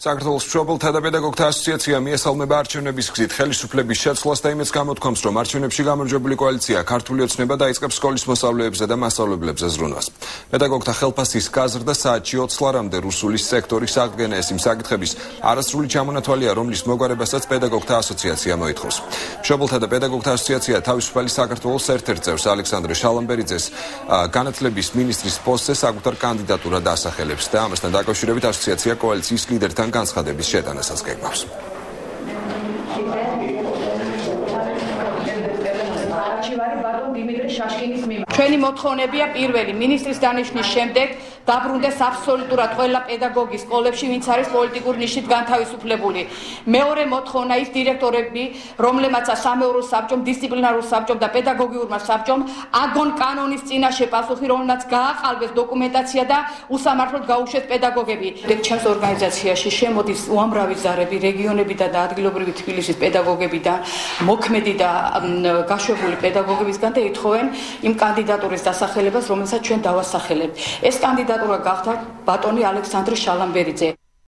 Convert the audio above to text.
საქართველოს მშობელთა და პედაგოგთა ასოციაცია მიესალმება არჩევნების გზით ხელისუფლების შეცვლას და იმედს გამოთქვამს, რომ არჩევნებში გამარჯვებული კოალიცია ქართული ოცნება დაიწყებს სკოლის მოსწავლეებზე და მასწავლებლებზე ზრუნვას. პედაგოგთა ხელფასის გაზრდა საათში 20 ლარამდე რუსულის სექტორის აღდგენა იმ საკითხების არასრული ჩამონათვალია, რომლის მოგვარებასაც პედაგოგთა ასოციაცია მოითხოვს. მშობელთა და პედაგოგთა ასოციაცია თავისუფალი საქართველოს ერთ-ერთ წევრს ალექსანდრე შალამბერიძეს განათლების მინისტრის პოსტზე საკუთარ კანდიდატურად ასახელებს და ამასთან დაკავშირებით ასოციაცია კოალიციის ლიდერთან განცხადების შეტანასაც გეგმავს. ჩვენი მოთხოვნებია პირველი მინისტრის დანიშვნის შემდეგ დაბრუნდეს აბსოლუტურად ყველა პედაგოგი სკოლებში, ვინც არის პოლიტიკურ ნიშნით განთავისუფლებული. მეორე მოთხოვნა ის დირექტორები, რომლებმაც სამეურვეო საბჭომ, დისციპლინარულ საბჭომ და პედაგოგიურმა საბჭომ აგონ კანონის წინაშე პასუხი, რომელმაც გააყალბეს დოკუმენტაცია და უსამართლოდ გაუშვეს პედაგოგები. ჩემს ორგანიზაციაში შემოდის უამრავი ზარები რეგიონებიდან და ადგილობრივი თბილისის პედაგოგებიდან, მოქმედი და გაშვებული პედაგოგებისგან და ითხოვენ იმ კანდიდატურის დასახელებას, რომელსაც ჩვენ დავასახელებთ. ეს კანდიდატურა გახდა ბატონი ალექსანდრე შალამბერიძე.